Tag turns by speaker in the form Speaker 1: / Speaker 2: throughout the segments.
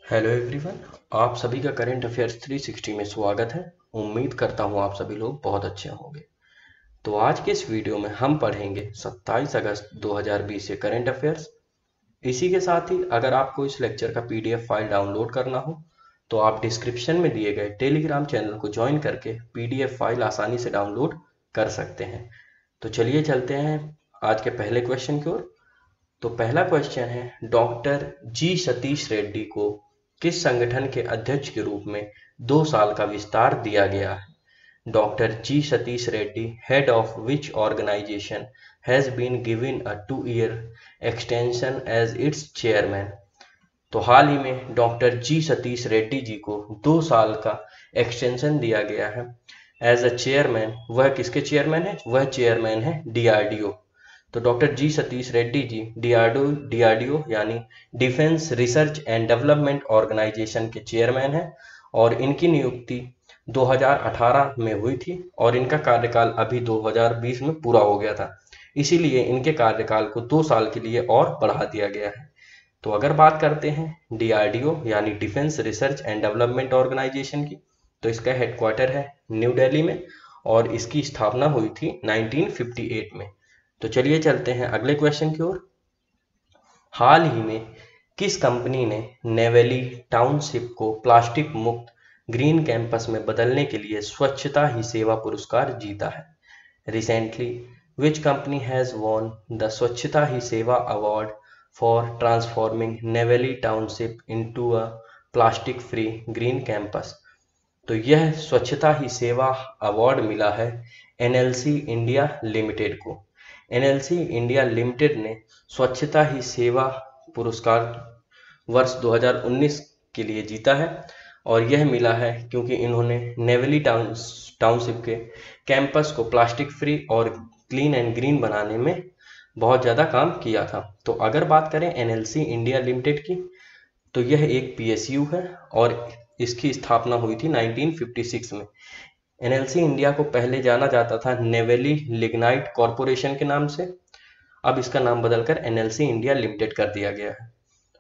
Speaker 1: Hello everyone. आप सभी का करंट अफेयर्स 360 में स्वागत है। उम्मीद करता हूँ आप सभी लोग बहुत अच्छे होंगे। तो आज के इस वीडियो में हम पढ़ेंगे 27 अगस्त 2020 से करंट अफेयर्स। इसी के साथ ही अगर आपको इस लेक्चर का पीडीएफ फाइल डाउनलोड करना हो तो आप डिस्क्रिप्शन में दिए गए टेलीग्राम चैनल को ज्वाइन करके पीडीएफ फाइल आसानी से डाउनलोड कर सकते हैं। तो चलिए चलते हैं आज के पहले क्वेश्चन की ओर। तो पहला क्वेश्चन है, डॉक्टर जी सतीश रेड्डी को किस संगठन के अध्यक्ष के रूप में 2 साल का विस्तार दिया गया है? Doctor G Satish Reddy, head of which organisation has been given a 2-year extension as its chairman? तो हाल ही में डॉक्टर जी सतीश रेड्डी जी को 2 साल का एक्सटेंशन दिया गया है एज अ चेयरमैन। वह किसके चेयरमैन है? वह चेयरमैन है डीआरडीओ। तो doctor G Satish Reddy ji DRDO यानी defence research and development organisation के चेयरमैन हैं और इनकी नियुक्ति 2018 में हुई थी और इनका कार्यकाल अभी 2020 में पूरा हो गया था, इसीलिए इनके कार्यकाल को 2 साल के लिए और बढ़ा दिया गया है। तो अगर बात करते हैं डीआरडीओ यानी defence research and development organisation की, तो इसका हेडक्वार्टर है न्यू दिल्ली में और इसकी स्थापना हुई थी 1958 में। तो चलिए चलते हैं अगले क्वेश्चन की ओर। हाल ही में किस कंपनी ने नेवेली टाउनशिप को प्लास्टिक मुक्त ग्रीन कैंपस में बदलने के लिए स्वच्छता ही सेवा पुरस्कार जीता है? Recently which company has won the स्वच्छता ही सेवा award for transforming Neyveli township into a plastic free green campus? तो यह स्वच्छता ही सेवा अवार्ड मिला है एनएलसी इंडिया लिमिटेड को। एनएलसी इंडिया लिमिटेड ने स्वच्छता ही सेवा पुरस्कार वर्ष 2019 के लिए जीता है और यह मिला है क्योंकि इन्होंने नेवेली टाउनशिप के कैंपस को प्लास्टिक फ्री और क्लीन एंड ग्रीन बनाने में बहुत ज़्यादा काम किया था। तो अगर बात करें एनएलसी इंडिया लिमिटेड की, तो यह एक पीएसयू है और इसकी स्थापना हुई थी 1956 में। एनएलसी इंडिया को पहले जाना जाता था नेवेली लिग्नाइट कॉरपोरेशन के नाम से, अब इसका नाम बदलकर एनएलसी इंडिया लिमिटेड कर दिया गया है।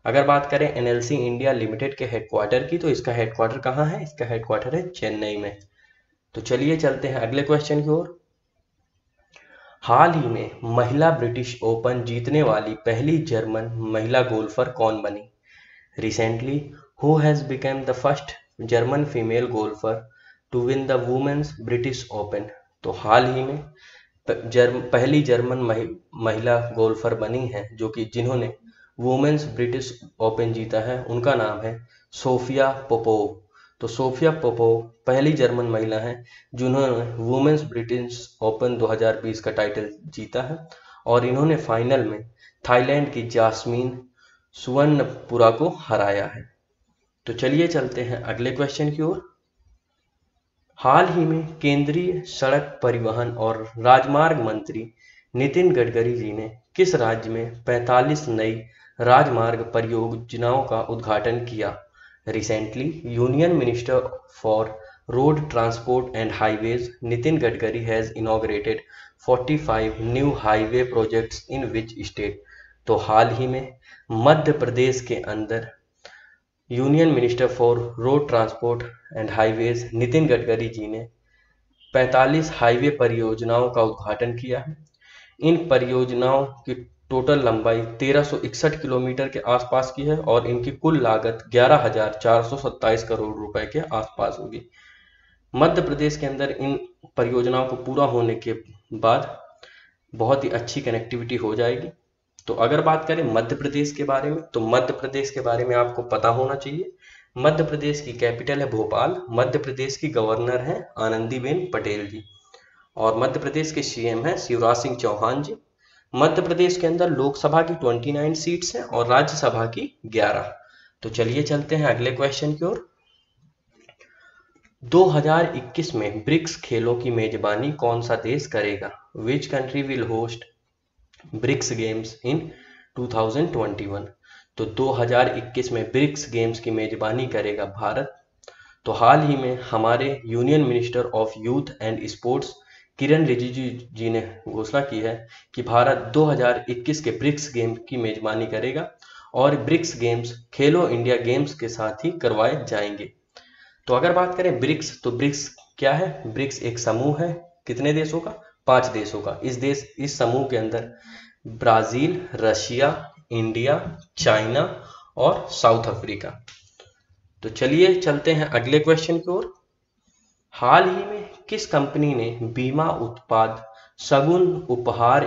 Speaker 1: अगर बात करें एनएलसी इंडिया लिमिटेड के हेडक्वार्टर की, तो इसका हेडक्वार्टर कहाँ है? इसका हेडक्वार्टर है चेन्नई में। तो चलिए चलते हैं अगले क्वेश्चन की ओर। हाल ही में महिला ब्रिटिश ओपन जीतने वाली पहली जर्मन महिला गोल्फर कौन बनी? Recently who has become the first German female golfer to win the women's British Open? तो हाल ही में पहली जर्मन महिला गोल्फर बनी है जिन्होंने वुमेन्स ब्रिटिश ओपन जीता है, उनका नाम है सोफिया पोपोव। तो सोफिया पोपोव पहली जर्मन महिला है जिन्होंने वुमेन्स ब्रिटिश ओपन 2020 का टाइटल जीता है और इन्होंने फाइनल में थाईलैंड की जास्मीन सुवर्णपुरा को हराया है। तो चलिए चलते हैं अगले क्वेश्चन की ओर। हाल ही में केंद्रीय सड़क परिवहन और राजमार्ग मंत्री नितिन गडकरी जी ने किस राज्य में 45 नई राजमार्ग परियोजनाओं का उद्घाटन किया? Recently union minister for road transport and highways Nitin Gadkari has inaugurated 45 new highway projects in which state? तो हाल ही में मध्य प्रदेश के अंदर union minister for road transport and highways Nitin Gadkari ji ने 45 हाईवे परियोजनाओं का उद्घाटन किया है। इन परियोजनाओं की टोटल लंबाई 1361 किलोमीटर के आसपास की है और इनकी कुल लागत 11,427 करोड़ रुपए के आसपास होगी। मध्य प्रदेश के अंदर इन परियोजनाओं को पूरा होने के बाद बहुत ही अच्छी कनेक्टिविटी हो जाएगी। तो अगर बात करें मध्य प्रदेश के बारे में, तो मध्य प्रदेश के बारे में आपको पता होना चाहिए। मध्य प्रदेश की कैपिटल है भोपाल। मध्य प्रदेश की गवर्नर हैं आनंदीबेन पटेल जी और मध्य प्रदेश के सीएम हैं शिवराज सिंह चौहान जी। मध्य प्रदेश के अंदर लोकसभा की 29 सीट्स हैं और राज्यसभा की 11। तो चलिए चलते हैं अगले क्वेश्चन की ओर। 2021 में ब्रिक्स खेलों की मेजबानी कौन सा देश करेगा? Which country will host BRICS games in 2021? तो 2021 में ब्रिक्स गेम्स की मेजबानी करेगा भारत। तो हाल ही में हमारे union minister of youth and sports Kiren Rijiju ji ने घोषणा की है कि भारत 2021 के ब्रिक्स गेम की मेजबानी करेगा और ब्रिक्स गेम्स खेलो इंडिया गेम्स के साथ ही करवाए जाएंगे। तो अगर बात करें ब्रिक्स, तो ब्रिक्स क्या है? ब्रिक्स एक समूह है कितने देशों का? 5 देशों का। इस समूह के अंदर ब्राजील, रशिया, इंडिया, चाइना और साउथ अफ्रीका। तो चलिए चलते हैं अगले क्वेश्चन की ओर। हाल ही में किस कंपनी ने बीमा उत्पाद सगुन उपहार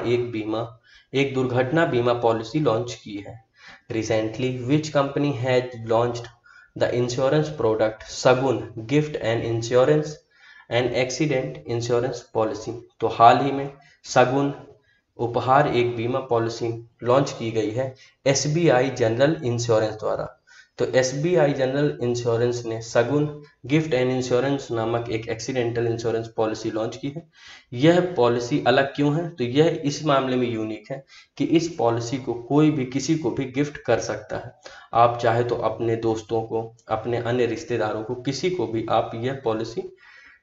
Speaker 1: एक दुर्घटना बीमा पॉलिसी लॉन्च की है? Recently which company has launched the insurance product Shagun gift and insurance and accident insurance policy. तो हाल ही में सगुन उपहार एक बीमा पॉलिसी लॉन्च की गई है एसबीआई जनरल इंश्योरेंस द्वारा। तो एसबीआई जनरल इंश्योरेंस ने सगुन गिफ्ट एंड इंश्योरेंस नामक एक एक्सीडेंटल इंश्योरेंस पॉलिसी लॉन्च की है। यह पॉलिसी अलग क्यों है? तो यह इस मामले में यूनिक है कि इस पॉलिसी को कोई भी किसी को भी गिफ्ट कर सकता है। आप चाहे तो अपने दोस्तों को, अपने अन्य रिश्तेदारों को, किसी को भी आप यह पॉलिसी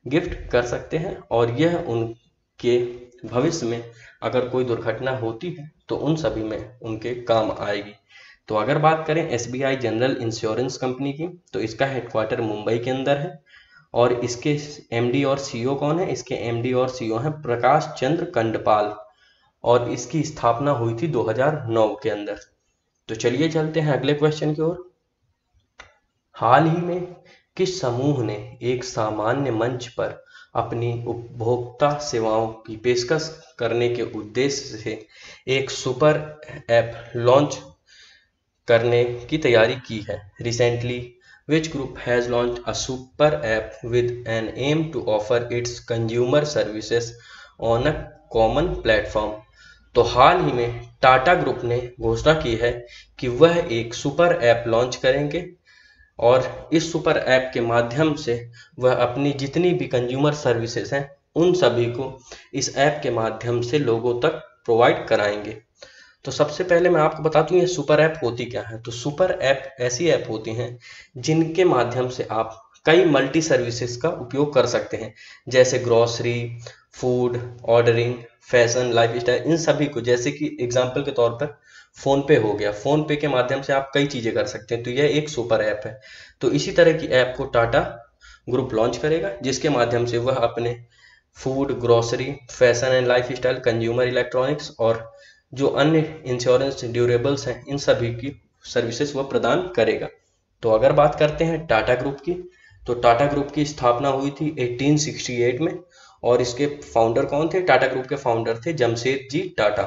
Speaker 1: गिफ्ट कर सकते हैं और यह उनके भविष्य में अगर कोई दुर्घटना होती है तो उन सभी में उनके काम आएगी। तो अगर बात करें एसबीआई जनरल इंश्योरेंस कंपनी की, तो इसका हेडक्वार्टर मुंबई के अंदर है और इसके एमडी और सीईओ कौन है? इसके एमडी और सीईओ हैं प्रकाश चंद्र कंडपाल और इसकी स्थापना हुई थी 2009 के अंदर। तो चलिए चलते हैं अगले क्वेश्चन की ओर। हाल ही में किस समूह ने एक सामान्य मंच पर अपनी उपभोक्ता सेवाओं की पेशकश करने के उद्देश्य से एक सुपर ऐप लॉन्च करने की तैयारी की है? Recently which group has launched a super app with an aim to offer its consumer services on a common platform. तो हाल ही में टाटा ग्रुप ने घोषणा की है कि वह एक सुपर ऐप लॉन्च करेंगे और इस सुपर ऐप के माध्यम से वह अपनी जितनी भी कंज्यूमर सर्विसेज हैं उन सभी को इस ऐप के माध्यम से लोगों तक प्रोवाइड कराएंगे। तो सबसे पहले मैं आपको बता दूं ये सुपर ऐप होती क्या है। तो सुपर ऐप ऐसी ऐप होती हैं जिनके माध्यम से आप कई मल्टी सर्विसेज का उपयोग कर सकते हैं, जैसे grocery, food ordering, fashion, lifestyle, इन सभी को। जैसे कि एग्जांपल के तौर पर फोन पे हो गया, फोन पे के माध्यम से आप कई चीजें कर सकते हैं, तो यह एक सुपर ऐप है। तो इसी तरह की ऐप को टाटा ग्रुप लॉन्च करेगा जिसके माध्यम से वह अपने food, grocery, fashion and lifestyle, consumer electronics और जो अन्य इंश्योरेंस ड्यूरेबल्स हैं इन सभी की सर्विसेज वह प्रदान करेगा। तो अगर बात करते हैं टाटा ग्रुप की, तो टाटा ग्रुप की स्थापना हुई थी 1868 में और इसके फाउंडर कौन थे? टाटा ग्रुप के फाउंडर थे जमशेदजी टाटा।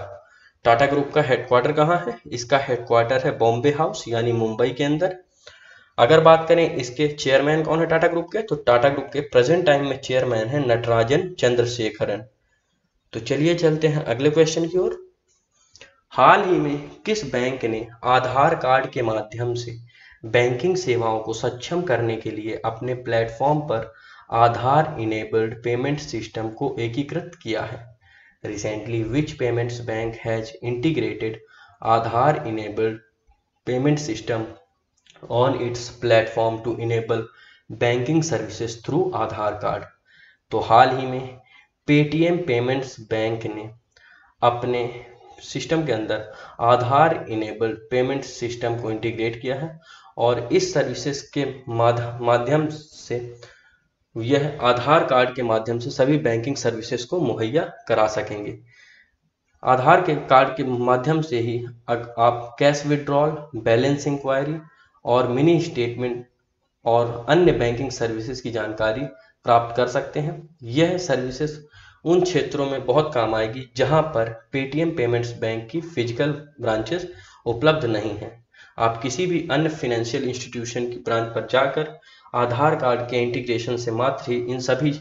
Speaker 1: टाटा ग्रुप का हेडक्वार्टर कहाँ है? इसका हेडक्वार्टर है बॉम्बे हाउस यानी मुंबई के अंदर। अगर बात करें इसके चेयरमैन कौन है टाटा ग्रुप के, तो टाटा ग्रुप के प्रेजेंट टाइम में चेयरमैन है नटराजन चंद्रशेखरन। तो चलिए चलते हैं अगले क्वेश्चन की ओर। हाल ही में किस बैंक ने आधार कार्ड के माध्यम से बैंकिंग सेवाओं को सक्षम करने के लिए अपने प्लेटफॉर्म पर आधार इनेबल्ड पेमेंट सिस्टम को एकीकृत किया है? Recently which payments bank has integrated Aadhaar enabled payment system on its platform to enable banking services through Aadhaar card. तो हाल ही में पेटीएम पेमेंट्स बैंक ने अपने सिस्टम के अंदर आधार इनेबल्ड पेमेंट सिस्टम को इंटीग्रेट किया है और इस सर्विसेज के माध्यम से यह आधार कार्ड के माध्यम से सभी बैंकिंग सर्विसेज को मुहैया करा सकेंगे। आधार के कार्ड के माध्यम से ही आप कैश विड्रॉल, बैलेंस इंक्वायरी और मिनी स्टेटमेंट और अन्य बैंकिंग सर्विसेज की जानकारी प्राप्त कर सकते हैं। यह सर्विसेज उन क्षेत्रों में बहुत काम आएगी जहां पर पेटीएम पेमेंट्स बैंक की फिजिकल ब्रांचेस उपलब्ध नहीं है। आप किसी भी अन्य फाइनेंशियल इंस्टीट्यूशन की ब्रांच पर जाकर आधार कार्ड के इंटीग्रेशन से मात्र ही इन सभी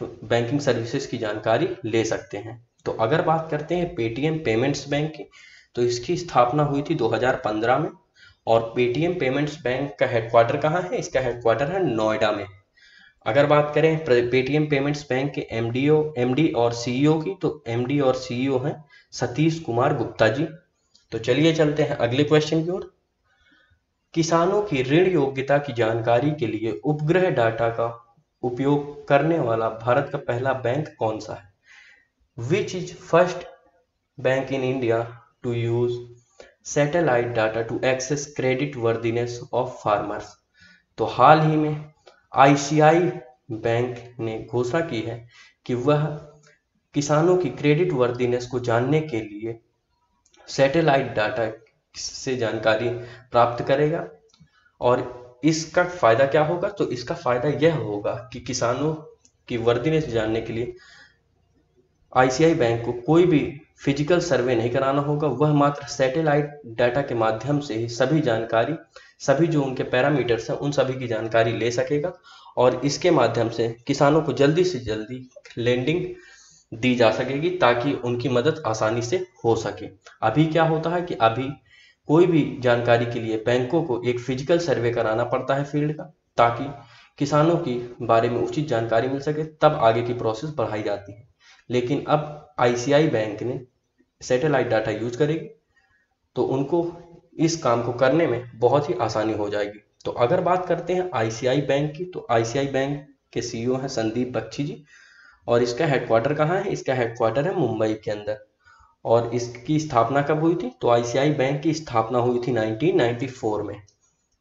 Speaker 1: बैंकिंग सर्विसेज की जानकारी ले सकते हैं। तो अगर बात करते हैं पेटीएम पेमेंट्स बैंक की, तो इसकी स्थापना हुई थी 2015 में और पेटीएम पेमेंट्स बैंक का हेडक्वार्टर कहाँ है? इसका हेडक्वार्टर है नोएडा में। अगर बात करें पेटीएम पेमेंट्स बैंक के एमडी और सीईओ की, तो एमडी और सीईओ हैं सतीश कुमार गुप्ता जी। तो चलिए चलते हैं अगले क्वेश्चन की ओर। किसानों की ऋण योग्यता की जानकारी के लिए उपग्रह डाटा का उपयोग करने वाला भारत का पहला बैंक कौन सा है? Which is first bank in India to use satellite data to access credit worthiness of farmers. तो हाल ही में आईसीआई बैंक ने घोषणा की है कि वह किसानों की क्रेडिट वर्दीनेस को जानने के लिए सैटेलाइट डाटा से जानकारी प्राप्त करेगा। और इसका फायदा क्या होगा? तो इसका फायदा यह होगा कि किसानों की वर्दीनेस जानने के लिए आईसीआई बैंक को कोई भी फिजिकल सर्वे नहीं कराना होगा, वह मात्र सैटेलाइट डाटा के माध्यम से ही सभी जानकारी, सभी जो उनके पैरामीटर्स हैं उन सभी की जानकारी ले सकेगा और इसके माध्यम से किसानों को जल्दी से जल्दी लेंडिंग दी जा सकेगी ताकि उनकी मदद आसानी से हो सके। अभी क्या होता है कि अभी कोई भी जानकारी के लिए बैंकों को एक फिजिकल सर्वे कराना पड़ता है फील्ड का, ताकि किसानों की बारे में उचित जानकारी मिल सके, तब आगे की प्रोसेस बढ़ाई जाती है। लेकिन अब आईसीआई बैंक ने सैटेलाइट डाटा यूज करेगी तो उनको इस काम को करने में बहुत ही आसानी हो जाएगी। तो अगर बात करते हैं आईसीआई बैंक की, तो आईसीआई बैंक के सीईओ हैं संदीप बख्शी जी और इसका हेडक्वार्टर कहाँ है? इसका हेडक्वार्टर है मुंबई के अंदर। और इसकी स्थापना कब हुई थी? तो आईसीआई बैंक की स्थापना हुई थी 1994 में।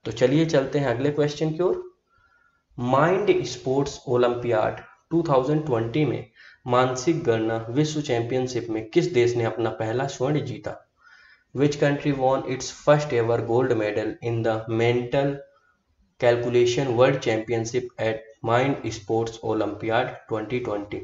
Speaker 1: तो चलिए चलते हैं अगले क्वेश्चन की ओर। माइंड स्पोर्ट्स ओलंपियाड 2020 में मानसिक गणना विश्व चैंपियनशिप में किस देश ने अपना पहला स्वर्ण जीता? Which country won its first ever gold medal in the mental calculation world championship at Mind Sports Olympiad 2020?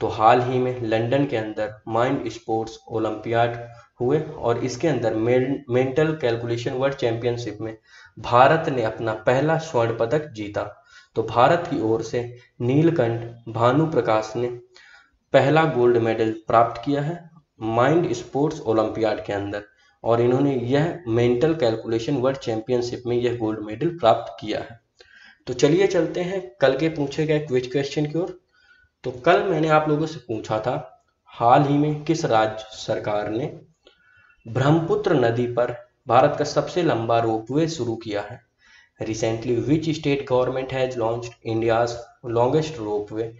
Speaker 1: तो हाल ही में लंदन के अंदर माइंड स्पोर्ट्स ओलंपियाड हुए और इसके अंदर मेंटल कैलकुलेशन वर्ल्ड चैंपियनशिप में भारत ने अपना पहला स्वर्ण पदक जीता। तो भारत की ओर से नीलकंठ भानु प्रकाश ने पहला गोल्ड मेडल प्राप्त किया है माइंड स्पोर्ट्स ओलंपियाड के अंदर और इन्होंने यह मेंटल कैलकुलेशन वर्ल्ड चैंपियनशिप में यह गोल्ड मेडल प्राप्त किया है। तो चलिए चलते हैं कल के पूछे गए क्विज क्वेश्चन की ओर। तो कल मैंने आप लोगों से पूछा था हाल ही में किस राज्य सरकार ने ब्रह्मपुत्र नदी पर भारत का सबसे लंबा रोपवे शुरू किया है? Recently which state government has launched India's longest ropeway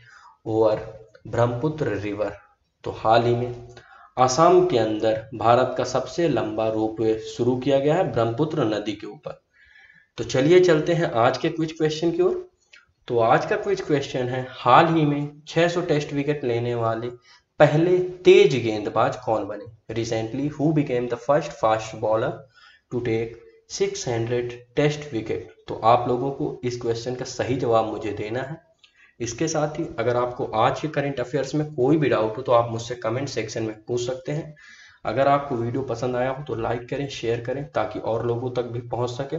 Speaker 1: over Brahmaputra river? तो हाल ही में असम के अंदर भारत का सबसे लंबा रोपवे शुरू किया गया है ब्रह्मपुत्र नदी के ऊपर। तो चलिए चलते हैं आज के क्विज क्वेश्चन की ओर। तो आज का क्विज क्वेश्चन है हाल ही में 600 टेस्ट विकेट लेने वाले पहले तेज गेंदबाज कौन बने? Recently who became the first fast bowler to take 600 test wicket? तो आप लोगों को इस क्वेश्चन का सही जवाब मुझे देना है। इसके साथ ही अगर आपको आज के करंट अफेयर्स में कोई भी डाउट हो तो आप मुझसे कमेंट सेक्शन में पूछ सकते हैं। अगर आपको वीडियो पसंद आया हो तो लाइक करें, शेयर करें ताकि और लोगों तक भी पहुंच सके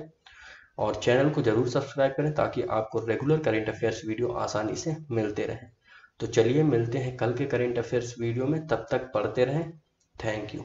Speaker 1: और चैनल को जरूर सब्सक्राइब करें ताकि आपको रेगुलर करंट अफेयर्स वीडियो आसानी से मिलते रहें। तो चलिए मिलते हैं कल के करंट अफेयर्स वीडियो में, तब तक पढ़ते रहें। Thank you.